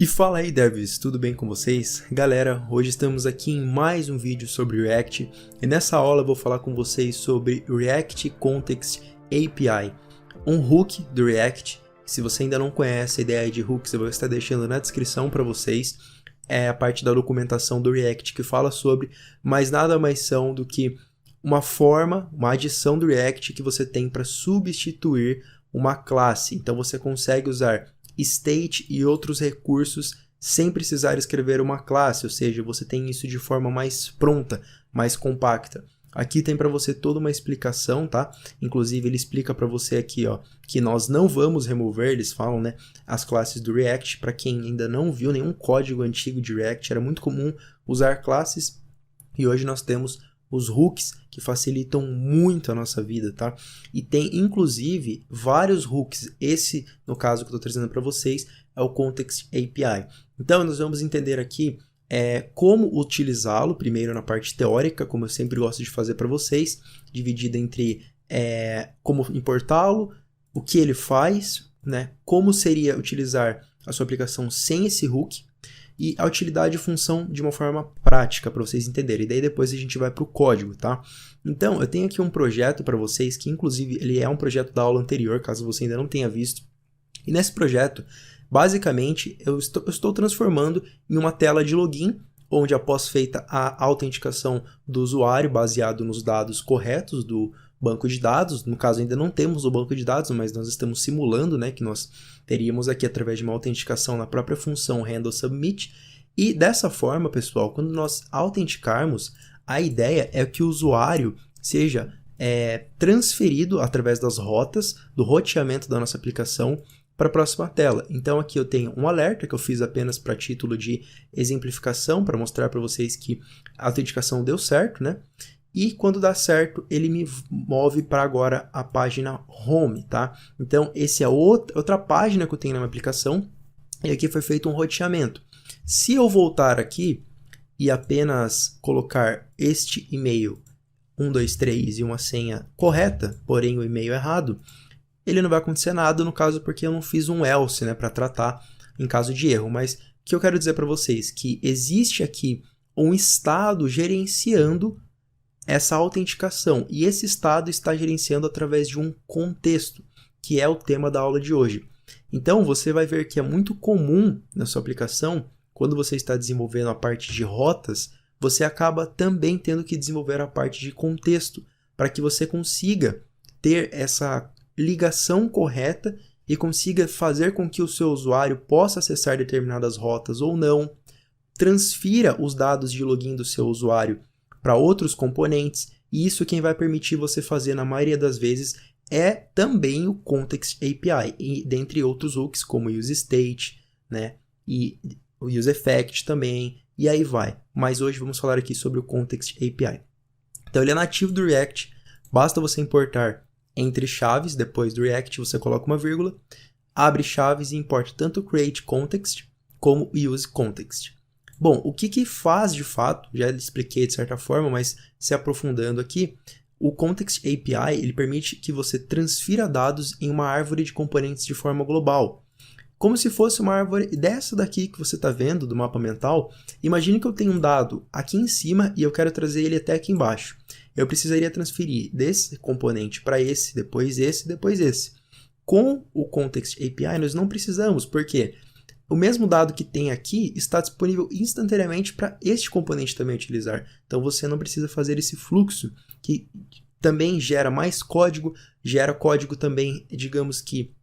E fala aí, devs, tudo bem com vocês? Galera, hoje estamos aqui em mais um vídeo sobre React e nessa aula eu vou falar com vocês sobre React Context API, um hook do React. Se você ainda não conhece a ideia de hooks, eu vou estar deixando na descrição para vocês. É a parte da documentação do React que fala sobre, mas nada mais são do que uma forma, uma adição do React que você tem para substituir uma classe. Então você consegue usar state e outros recursos sem precisar escrever uma classe, ou seja, você tem isso de forma mais pronta, mais compacta. Aqui tem para você toda uma explicação, tá? Inclusive ele explica para você aqui, ó, que nós não vamos remover, eles falam, né, as classes do React. Para quem ainda não viu nenhum código antigo de React, era muito comum usar classes e hoje nós temos os hooks que facilitam muito a nossa vida, tá? E tem inclusive vários hooks. Esse, no caso que eu estou trazendo para vocês, é o Context API. Então nós vamos entender aqui como utilizá-lo, primeiro na parte teórica, como eu sempre gosto de fazer para vocês, dividida entre como importá-lo, o que ele faz, né? Como seria utilizar a sua aplicação sem esse hook, e a utilidade e função de uma forma prática para vocês entenderem. E daí depois a gente vai para o código, tá? Então, eu tenho aqui um projeto para vocês, que inclusive ele é um projeto da aula anterior, caso você ainda não tenha visto. E nesse projeto, basicamente, eu estou transformando em uma tela de login, onde após feita a autenticação do usuário, baseado nos dados corretos do banco de dados, no caso ainda não temos o banco de dados, mas nós estamos simulando, né, que nós teríamos aqui através de uma autenticação na própria função handle submit, e dessa forma, pessoal, quando nós autenticarmos, a ideia é que o usuário seja transferido através das rotas, do roteamento da nossa aplicação para a próxima tela. Então aqui eu tenho um alerta que eu fiz apenas para título de exemplificação, para mostrar para vocês que a autenticação deu certo, né? E quando dá certo, ele me move para agora a página Home, tá? Então, essa é outra página que eu tenho na minha aplicação. E aqui foi feito um roteamento. Se eu voltar aqui e apenas colocar este e-mail 123 e uma senha correta, porém o e-mail errado, ele não vai acontecer nada, no caso porque eu não fiz um else, né, para tratar em caso de erro. Mas o que eu quero dizer para vocês? Que existe aqui um estado gerenciando essa autenticação, e esse estado está gerenciando através de um contexto, que é o tema da aula de hoje. Então você vai ver que é muito comum na sua aplicação, quando você está desenvolvendo a parte de rotas, você acaba também tendo que desenvolver a parte de contexto, para que você consiga ter essa ligação correta e consiga fazer com que o seu usuário possa acessar determinadas rotas ou não, transfira os dados de login do seu usuário para outros componentes, e isso quem vai permitir você fazer na maioria das vezes é também o Context API, e dentre outros hooks como o useState, né, e o useEffect também, e aí vai. Mas hoje vamos falar aqui sobre o Context API. Então ele é nativo do React, basta você importar entre chaves, depois do React você coloca uma vírgula, abre chaves e importa tanto o CreateContext como o useContext. Bom, o que faz de fato, já expliquei de certa forma, mas se aprofundando aqui, o Context API ele permite que você transfira dados em uma árvore de componentes de forma global. Como se fosse uma árvore dessa daqui que você está vendo, do mapa mental. Imagine que eu tenho um dado aqui em cima e eu quero trazer ele até aqui embaixo. Eu precisaria transferir desse componente para esse, depois esse, depois esse. Com o Context API nós não precisamos, por quê? O mesmo dado que tem aqui está disponível instantaneamente para este componente também utilizar. Então você não precisa fazer esse fluxo, que também gera mais código, gera código também, digamos que,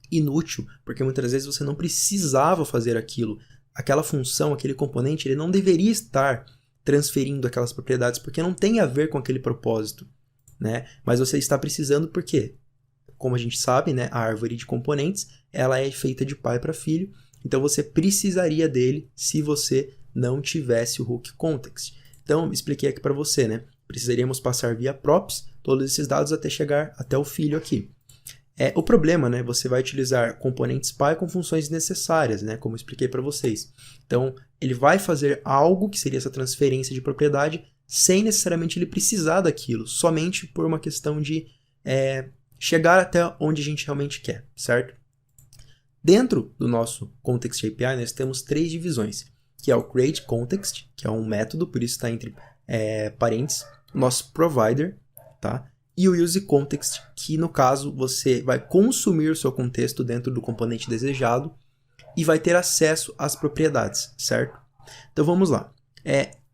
inútil, porque muitas vezes você não precisava fazer aquilo. Aquela função, aquele componente, ele não deveria estar transferindo aquelas propriedades, porque não tem a ver com aquele propósito, né? Mas você está precisando porque, como a gente sabe, né, a árvore de componentes ela é feita de pai para filho. Então você precisaria dele se você não tivesse o hook context. Então expliquei aqui para você, né? Precisaríamos passar via props todos esses dados até chegar até o filho aqui. O problema, né? Você vai utilizar componentes py com funções necessárias, né? Como eu expliquei para vocês. Então ele vai fazer algo que seria essa transferência de propriedade sem necessariamente ele precisar daquilo, somente por uma questão de chegar até onde a gente realmente quer, certo? Dentro do nosso Context API, nós temos 3 divisões, que é o Create Context, que é um método, por isso está entre parênteses, o nosso Provider, tá? E o Use Context, que no caso você vai consumir o seu contexto dentro do componente desejado e vai ter acesso às propriedades, certo? Então vamos lá.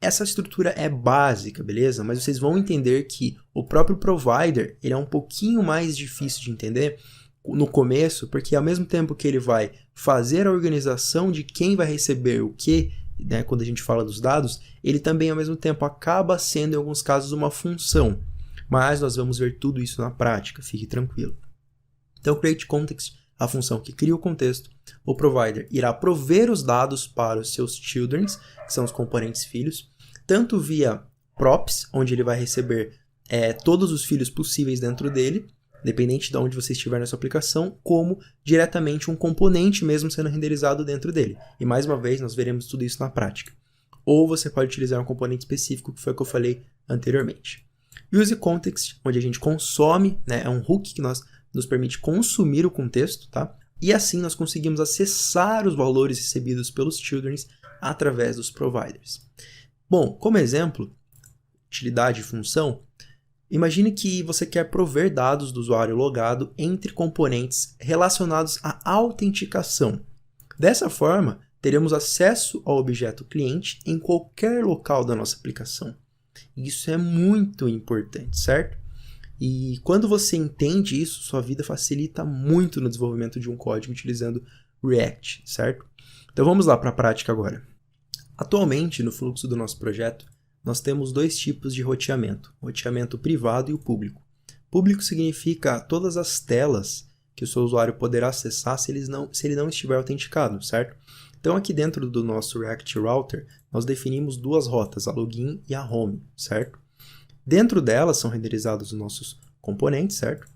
Essa estrutura é básica, beleza? Mas vocês vão entender que o próprio Provider ele é um pouquinho mais difícil de entender no começo, porque ao mesmo tempo que ele vai fazer a organização de quem vai receber o que, né, quando a gente fala dos dados, ele também ao mesmo tempo acaba sendo em alguns casos uma função. Mas nós vamos ver tudo isso na prática, fique tranquilo. Então, Create Context, a função que cria o contexto, o Provider irá prover os dados para os seus children, que são os componentes filhos, tanto via props, onde ele vai receber todos os filhos possíveis dentro dele, dependente de onde você estiver na sua aplicação, como diretamente um componente mesmo sendo renderizado dentro dele. E mais uma vez, nós veremos tudo isso na prática. Ou você pode utilizar um componente específico, que foi o que eu falei anteriormente. Use Context, onde a gente consome, né, é um hook que nos permite consumir o contexto, tá? E assim nós conseguimos acessar os valores recebidos pelos children através dos providers. Bom, como exemplo, utilidade e função, imagine que você quer prover dados do usuário logado entre componentes relacionados à autenticação. Dessa forma, teremos acesso ao objeto cliente em qualquer local da nossa aplicação. Isso é muito importante, certo? E quando você entende isso, sua vida facilita muito no desenvolvimento de um código utilizando React, certo? Então vamos lá para a prática agora. Atualmente, no fluxo do nosso projeto, nós temos 2 tipos de roteamento, o roteamento privado e o público. Público significa todas as telas que o seu usuário poderá acessar se ele não estiver autenticado, certo? Então aqui dentro do nosso React Router, nós definimos 2 rotas, a login e a home, certo? Dentro delas são renderizados os nossos componentes, certo?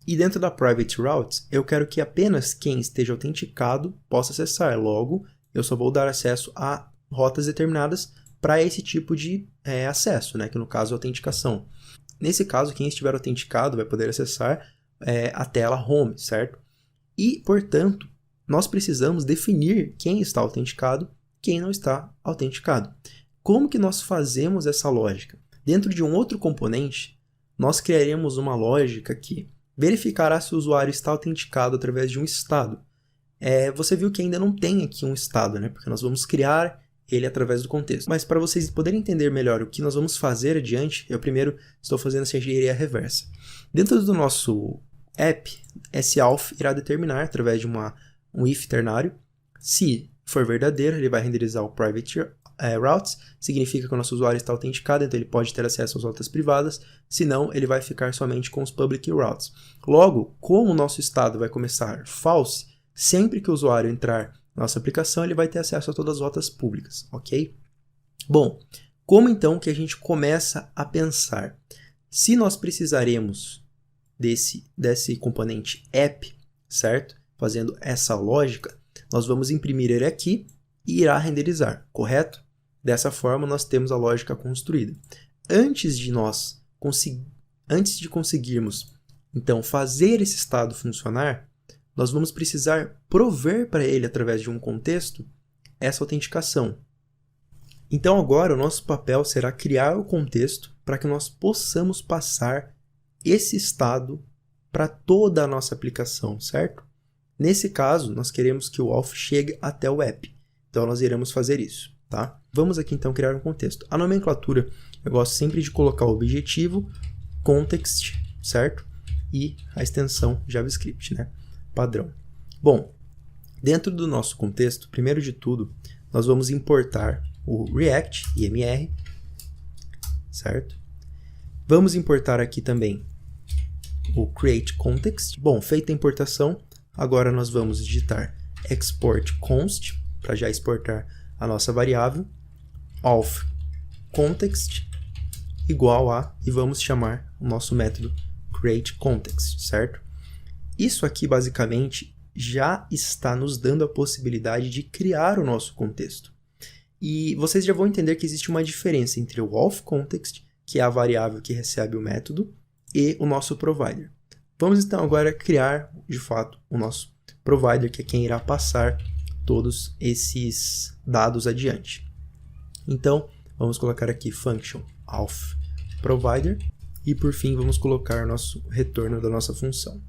E dentro da Private Routes, eu quero que apenas quem esteja autenticado possa acessar. Logo, eu só vou dar acesso a rotas determinadas para esse tipo de acesso, né? Que no caso é autenticação. Nesse caso, quem estiver autenticado vai poder acessar a tela home, certo? E, portanto, nós precisamos definir quem está autenticado, quem não está autenticado. Como que nós fazemos essa lógica? Dentro de um outro componente, nós criaremos uma lógica que verificará se o usuário está autenticado através de um estado. Você viu que ainda não tem aqui um estado, né? Porque nós vamos criar ele através do contexto. Mas para vocês poderem entender melhor o que nós vamos fazer adiante, eu primeiro estou fazendo essa engenharia reversa. Dentro do nosso app, esse auth irá determinar, através de um if ternário, se for verdadeiro, ele vai renderizar o private routes, significa que o nosso usuário está autenticado, então ele pode ter acesso às rotas privadas, se não, ele vai ficar somente com os public routes. Logo, como o nosso estado vai começar false, sempre que o usuário entrar na nossa aplicação, ele vai ter acesso a todas as rotas públicas, ok? Bom, como então que a gente começa a pensar? Se nós precisaremos desse componente app, certo? Fazendo essa lógica, nós vamos imprimir ele aqui e irá renderizar, correto? Dessa forma, nós temos a lógica construída. Antes de conseguirmos, então, fazer esse estado funcionar, nós vamos precisar prover para ele, através de um contexto, essa autenticação. Então, agora, o nosso papel será criar o contexto para que nós possamos passar esse estado para toda a nossa aplicação, certo? Nesse caso, nós queremos que o auth chegue até o app. Então, nós iremos fazer isso, tá? Vamos aqui, então, criar um contexto. A nomenclatura, eu gosto sempre de colocar o objetivo, context, certo? E a extensão JavaScript, né? Padrão. Bom, dentro do nosso contexto, primeiro de tudo, nós vamos importar o React, IMR, certo? Vamos importar aqui também o Create Context. Bom, feita a importação, agora nós vamos digitar export const, para já exportar a nossa variável, auth context igual a, e vamos chamar o nosso método create context, certo? Isso aqui basicamente já está nos dando a possibilidade de criar o nosso contexto. E vocês já vão entender que existe uma diferença entre o auth context, que é a variável que recebe o método, e o nosso provider. Vamos então agora criar, de fato, o nosso provider, que é quem irá passar todos esses dados adiante. Então, vamos colocar aqui function auth provider e por fim vamos colocar o nosso retorno da nossa função.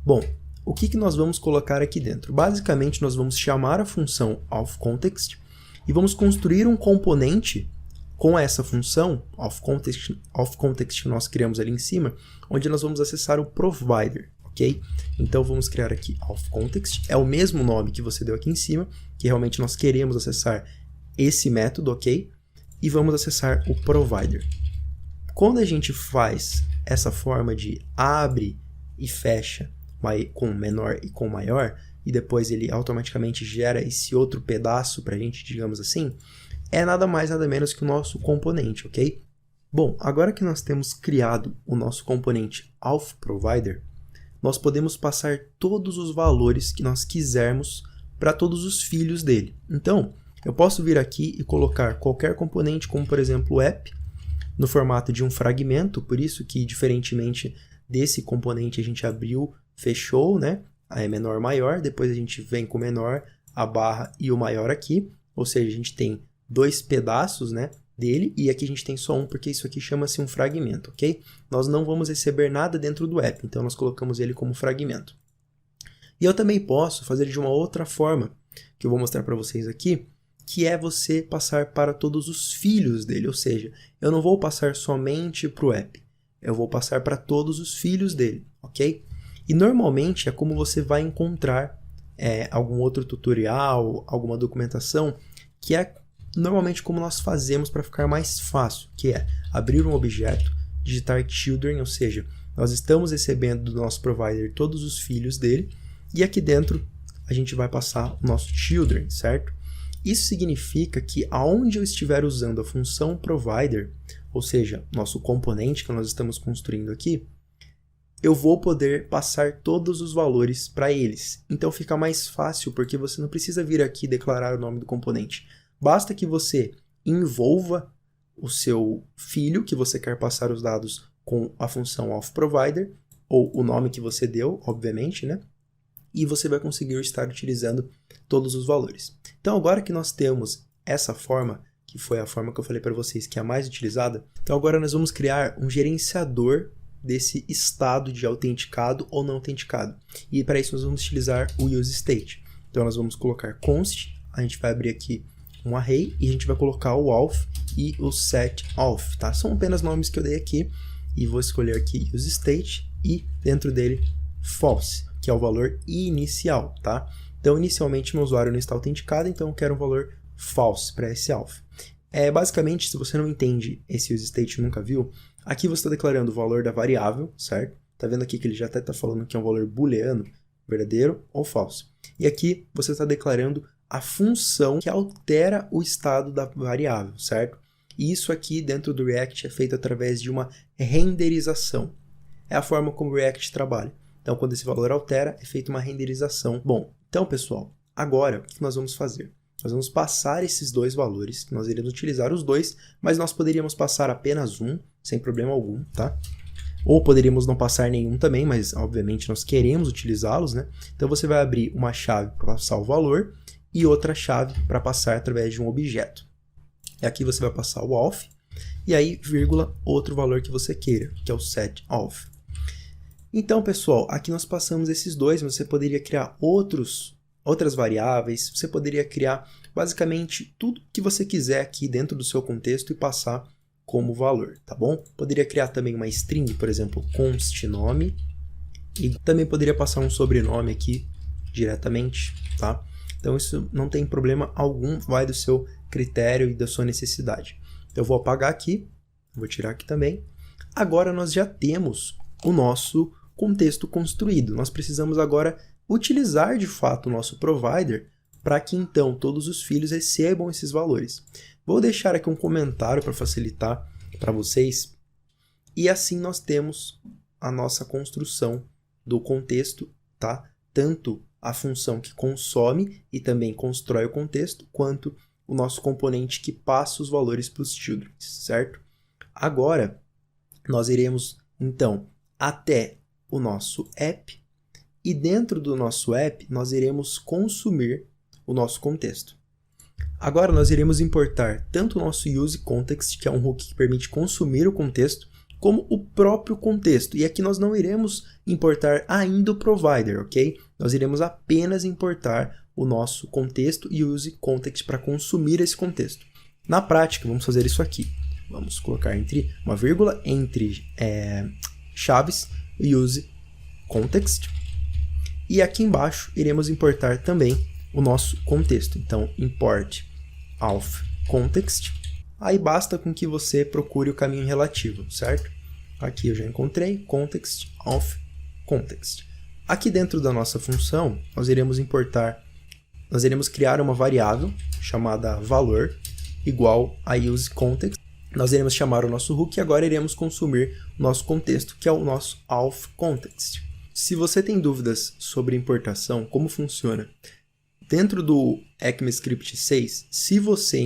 Bom, o que nós vamos colocar aqui dentro? Basicamente, nós vamos chamar a função authContext e vamos construir um componente com essa função authContext que nós criamos ali em cima, onde nós vamos acessar o provider, ok? Então vamos criar aqui authContext, é o mesmo nome que você deu aqui em cima, que realmente nós queremos acessar esse método, ok? E vamos acessar o provider. Quando a gente faz essa forma de abre e fecha com menor e com maior, e depois ele automaticamente gera esse outro pedaço para a gente, digamos assim, é nada mais nada menos que o nosso componente, ok? Bom, agora que nós temos criado o nosso componente authProvider, nós podemos passar todos os valores que nós quisermos para todos os filhos dele. Então, eu posso vir aqui e colocar qualquer componente, como por exemplo o app, no formato de um fragmento, por isso que diferentemente desse componente a gente abriu, fechou, né? Aí é menor, maior, depois a gente vem com o menor, a barra e o maior aqui, ou seja, a gente tem dois pedaços, né, dele, e aqui a gente tem só um, porque isso aqui chama-se um fragmento, ok? Nós não vamos receber nada dentro do app, então nós colocamos ele como fragmento. E eu também posso fazer de uma outra forma, que eu vou mostrar para vocês aqui, que é você passar para todos os filhos dele, ou seja, eu não vou passar somente para o app, eu vou passar para todos os filhos dele, ok? E normalmente é como você vai encontrar algum outro tutorial, alguma documentação, que é normalmente como nós fazemos para ficar mais fácil, que é abrir um objeto, digitar children, ou seja, nós estamos recebendo do nosso provider todos os filhos dele, e aqui dentro a gente vai passar o nosso children, certo? Isso significa que aonde eu estiver usando a função provider, ou seja, nosso componente que nós estamos construindo aqui, eu vou poder passar todos os valores para eles. Então fica mais fácil, porque você não precisa vir aqui e declarar o nome do componente. Basta que você envolva o seu filho, que você quer passar os dados com a função authProvider, ou o nome que você deu, obviamente, né? E você vai conseguir estar utilizando todos os valores. Então agora que nós temos essa forma, que foi a forma que eu falei para vocês que é a mais utilizada, então agora nós vamos criar um gerenciador desse estado de autenticado ou não autenticado. E para isso nós vamos utilizar o useState. Então nós vamos colocar const, a gente vai abrir aqui um array e a gente vai colocar o auth e o setAuth, tá? São apenas nomes que eu dei aqui e vou escolher aqui useState e dentro dele false, que é o valor inicial, tá? Então inicialmente meu usuário não está autenticado, então eu quero um valor false para esse auth. Basicamente, se você não entende esse useState e nunca viu, aqui você está declarando o valor da variável, certo? Tá vendo aqui que ele já até está falando que é um valor booleano, verdadeiro ou falso. E aqui você está declarando a função que altera o estado da variável, certo? E isso aqui dentro do React é feito através de uma renderização. É a forma como o React trabalha. Então, quando esse valor altera, é feita uma renderização. Bom, então pessoal, agora o que nós vamos fazer? Nós vamos passar esses dois valores, nós iremos utilizar os dois, mas nós poderíamos passar apenas um, sem problema algum, tá? Ou poderíamos não passar nenhum também, mas obviamente nós queremos utilizá-los, né? Então você vai abrir uma chave para passar o valor e outra chave para passar através de um objeto. E aqui você vai passar o auth, e aí, vírgula, outro valor que você queira, que é o setAuth. Então, pessoal, aqui nós passamos esses dois, mas você poderia criar outras variáveis, você poderia criar basicamente tudo que você quiser aqui dentro do seu contexto e passar como valor, tá bom? Poderia criar também uma string, por exemplo, const nome, e também poderia passar um sobrenome aqui diretamente, tá? Então isso não tem problema algum, vai do seu critério e da sua necessidade. Então eu vou apagar aqui, vou tirar aqui também. Agora nós já temos o nosso contexto construído, nós precisamos agora utilizar de fato o nosso provider para que então todos os filhos recebam esses valores. Vou deixar aqui um comentário para facilitar para vocês e assim nós temos a nossa construção do contexto, tá? Tanto a função que consome e também constrói o contexto, quanto o nosso componente que passa os valores para os children, certo? Agora nós iremos então até o nosso app e dentro do nosso app nós iremos consumir o nosso contexto. Agora nós iremos importar tanto o nosso useContext, que é um hook que permite consumir o contexto, como o próprio contexto. E aqui nós não iremos importar ainda o provider, ok? Nós iremos apenas importar o nosso contexto e o useContext para consumir esse contexto. Na prática, vamos fazer isso aqui. Vamos colocar entre uma vírgula entre chaves useContext. E aqui embaixo iremos importar também o nosso contexto. Então, import authContext. Aí basta com que você procure o caminho relativo, certo? Aqui eu já encontrei context authContext. Aqui dentro da nossa função, nós iremos criar uma variável chamada valor igual a useContext. Nós iremos chamar o nosso hook e agora iremos consumir o nosso contexto, que é o nosso authContext. Se você tem dúvidas sobre importação, como funciona, dentro do ECMAScript 6, se você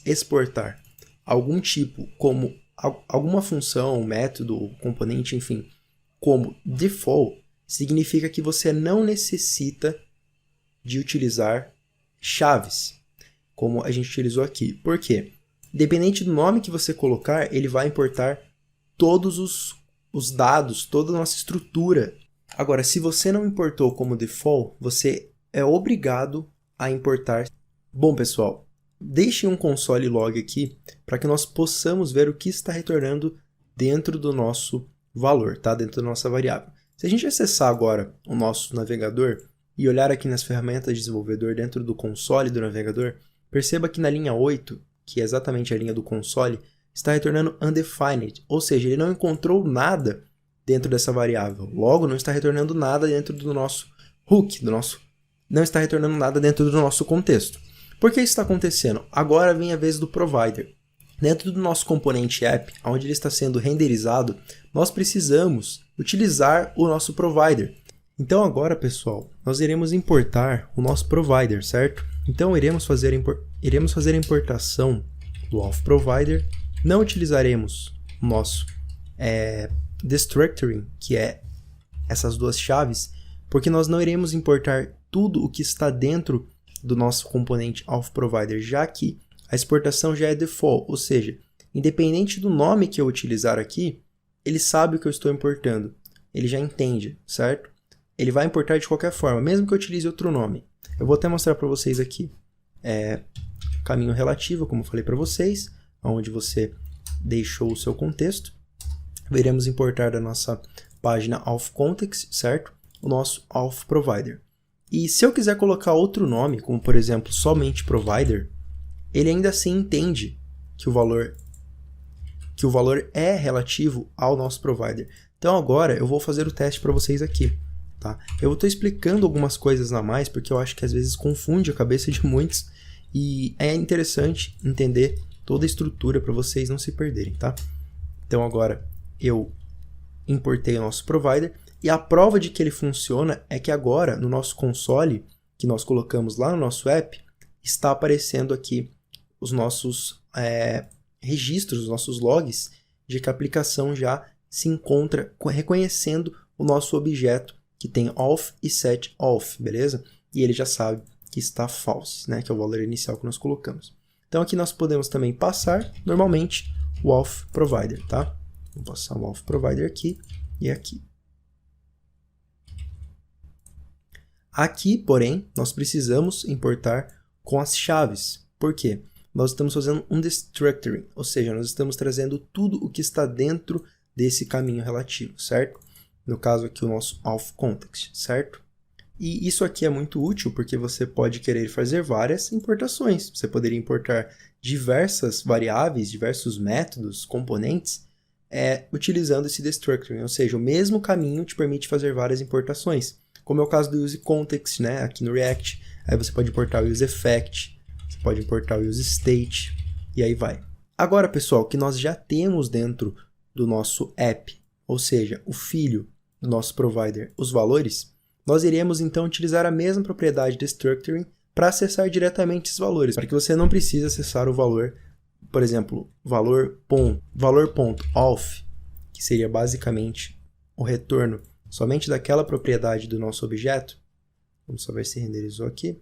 exportar algum tipo, como alguma função, método, componente, enfim, como default, significa que você não necessita de utilizar chaves, como a gente utilizou aqui. Por quê? Independente do nome que você colocar, ele vai importar todos os dados, toda a nossa estrutura. Agora, se você não importou como default, você é obrigado a importar. Bom, pessoal, deixem um console log aqui para que nós possamos ver o que está retornando dentro do nosso valor, tá? Dentro da nossa variável. Se a gente acessar agora o nosso navegador e olhar aqui nas ferramentas de desenvolvedor dentro do console do navegador, perceba que na linha 8, que é exatamente a linha do console, está retornando undefined, ou seja, ele não encontrou nada dentro dessa variável. Logo, não está retornando nada dentro do nosso hook, não está retornando nada dentro do nosso contexto. Por que isso está acontecendo? Agora vem a vez do provider. Dentro do nosso componente app, onde ele está sendo renderizado, nós precisamos utilizar o nosso provider. Então agora, pessoal, nós iremos importar o nosso provider, certo? Então iremos fazer a importação do authProvider. Não utilizaremos o nosso destructuring, que é essas duas chaves, porque nós não iremos importar tudo o que está dentro do nosso componente authProvider, já que a exportação já é default, ou seja, independente do nome que eu utilizar aqui, ele sabe o que eu estou importando, ele já entende, certo? Ele vai importar de qualquer forma, mesmo que eu utilize outro nome. Eu vou até mostrar para vocês aqui caminho relativo, como eu falei para vocês, onde você deixou o seu contexto. Iremos importar da nossa página authContext, certo? O nosso authProvider. E se eu quiser colocar outro nome, como por exemplo somente provider, ele ainda assim entende que o valor é relativo ao nosso provider. Então agora eu vou fazer o teste para vocês aqui. Tá? Eu estou explicando algumas coisas a mais porque eu acho que às vezes confunde a cabeça de muitos e é interessante entender toda a estrutura para vocês não se perderem. Tá? Então agora eu importei o nosso provider e a prova de que ele funciona é que agora no nosso console, que nós colocamos lá no nosso app, está aparecendo aqui os nossos registros, os nossos logs de que a aplicação já se encontra reconhecendo o nosso objeto que tem auth e set auth, beleza? E ele já sabe que está false, né? Que é o valor inicial que nós colocamos. Então aqui nós podemos também passar normalmente o authProvider, tá? Vou passar o authProvider aqui e aqui. Aqui, porém, nós precisamos importar com as chaves. Por quê? Nós estamos fazendo um destructuring, ou seja, nós estamos trazendo tudo o que está dentro desse caminho relativo, certo? No caso aqui o nosso authContext, certo? E isso aqui é muito útil porque você pode querer fazer várias importações. Você poderia importar diversas variáveis, diversos métodos, componentes, utilizando esse destructuring, ou seja, o mesmo caminho te permite fazer várias importações. Como é o caso do useContext, né? Aqui no React, aí você pode importar o useEffect, você pode importar o useState, e aí vai. Agora, pessoal, que nós já temos dentro do nosso app, ou seja, o filho do nosso provider, os valores, nós iremos então utilizar a mesma propriedade de structuring para acessar diretamente esses valores, para que você não precise acessar o valor, por exemplo, valor.auth, que seria basicamente o retorno somente daquela propriedade do nosso objeto, vamos só ver se renderizou aqui.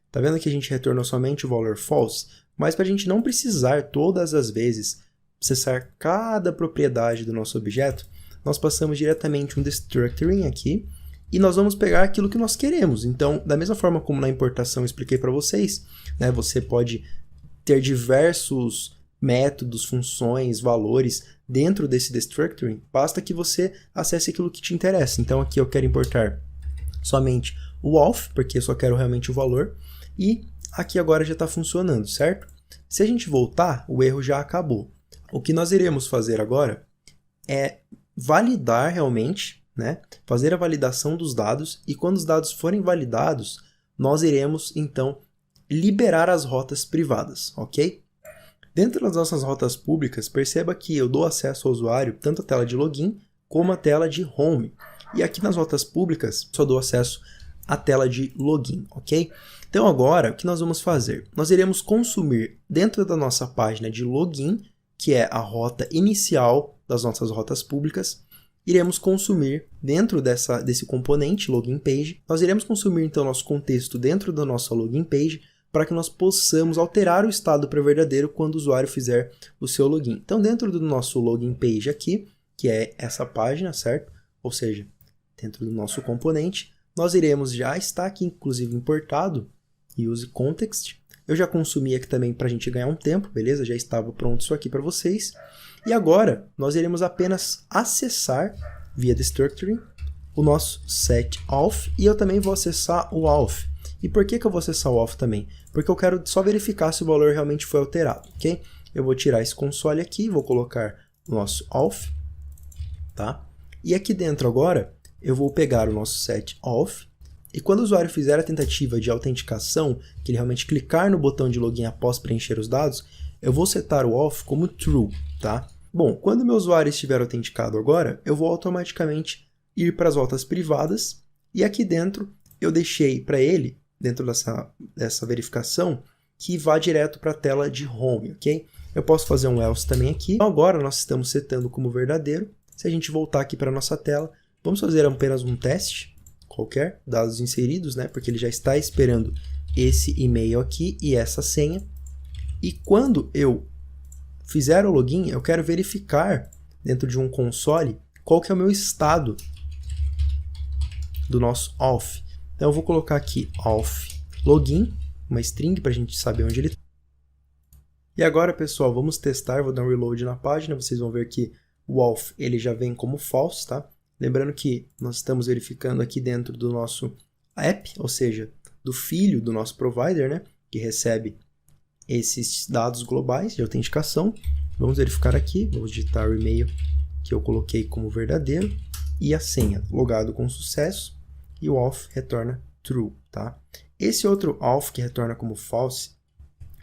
Tá vendo que a gente retornou somente o valor false? Mas para a gente não precisar todas as vezes acessar cada propriedade do nosso objeto, nós passamos diretamente um destructoring aqui e nós vamos pegar aquilo que nós queremos. Então, da mesma forma como na importação eu expliquei para vocês, né, você pode ter diversos métodos, funções, valores dentro desse destructoring, basta que você acesse aquilo que te interessa. Então aqui eu quero importar somente o auth, porque eu só quero realmente o valor, e aqui agora já está funcionando, certo? Se a gente voltar, o erro já acabou. O que nós iremos fazer agora é validar realmente, né? Fazer a validação dos dados, e quando os dados forem validados, nós iremos então liberar as rotas privadas, ok? Dentro das nossas rotas públicas, perceba que eu dou acesso ao usuário tanto à tela de login como à tela de home. E aqui nas rotas públicas, só dou acesso à tela de login, ok? Então agora, o que nós vamos fazer? Nós iremos consumir dentro da nossa página de login, que é a rota inicial das nossas rotas públicas, iremos consumir dentro desse componente login page, nós iremos consumir então nosso contexto dentro da nossa login page, para que nós possamos alterar o estado para verdadeiro quando o usuário fizer o seu login. Então dentro do nosso login page aqui, que é essa página, certo? Ou seja, dentro do nosso componente, nós iremos, já está aqui inclusive importado, use context. Eu já consumi aqui também para a gente ganhar um tempo, beleza? Já estava pronto isso aqui para vocês. E agora, nós iremos apenas acessar, via destructoring, o nosso setAuth, e eu também vou acessar o auth. E por que eu vou acessar o auth também? Porque eu quero só verificar se o valor realmente foi alterado, ok? Eu vou tirar esse console aqui, vou colocar o nosso auth, tá? E aqui dentro agora, eu vou pegar o nosso setAuth, e quando o usuário fizer a tentativa de autenticação, que ele realmente clicar no botão de login após preencher os dados, eu vou setar o auth como true, tá? Bom, quando o meu usuário estiver autenticado agora, eu vou automaticamente ir para as rotas privadas, e aqui dentro eu deixei para ele, dentro dessa verificação, que vá direto para a tela de home, ok? Eu posso fazer um else também aqui. Então agora nós estamos setando como verdadeiro. Se a gente voltar aqui para a nossa tela, vamos fazer apenas um teste qualquer, dados inseridos, né? Porque ele já está esperando esse e-mail aqui e essa senha. E quando eu fizer o login, eu quero verificar dentro de um console qual que é o meu estado do nosso auth. Então eu vou colocar aqui auth login, uma string para a gente saber onde ele está. E agora, pessoal, vamos testar, vou dar um reload na página, vocês vão ver que o auth ele já vem como false, tá? Lembrando que nós estamos verificando aqui dentro do nosso app, ou seja, do filho do nosso provider, né, que recebe esses dados globais de autenticação. Vamos verificar aqui, vamos digitar o e-mail que eu coloquei como verdadeiro e a senha, logado com sucesso, e o auth retorna true, tá? Esse outro auth que retorna como false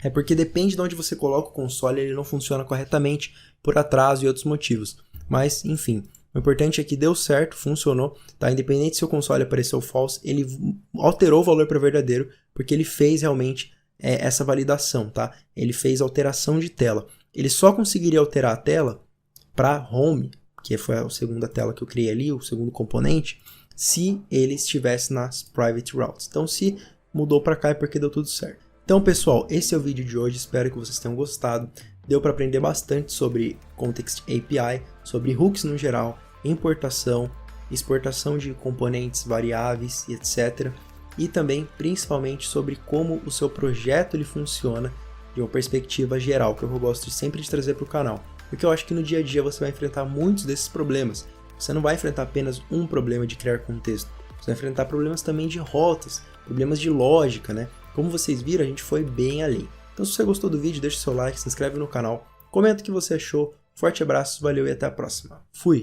é porque depende de onde você coloca o console, ele não funciona corretamente por atraso e outros motivos. Mas, enfim, o importante é que deu certo, funcionou, tá? Independente se o console apareceu false, ele alterou o valor para verdadeiro, porque ele fez realmente essa validação, tá? Ele fez alteração de tela. Ele só conseguiria alterar a tela para home, que foi a segunda tela que eu criei ali, o segundo componente, se ele estivesse nas private routes. Então, se mudou para cá é porque deu tudo certo. Então, pessoal, esse é o vídeo de hoje, espero que vocês tenham gostado. Deu para aprender bastante sobre Context API, sobre hooks no geral, importação, exportação de componentes variáveis e etc. E também, principalmente, sobre como o seu projeto ele funciona de uma perspectiva geral, que eu gosto sempre de trazer para o canal. Porque eu acho que no dia a dia você vai enfrentar muitos desses problemas. Você não vai enfrentar apenas um problema de criar contexto, você vai enfrentar problemas também de rotas, problemas de lógica, né? Como vocês viram, a gente foi bem além. Então se você gostou do vídeo, deixa o seu like, se inscreve no canal, comenta o que você achou, forte abraço, valeu e até a próxima. Fui!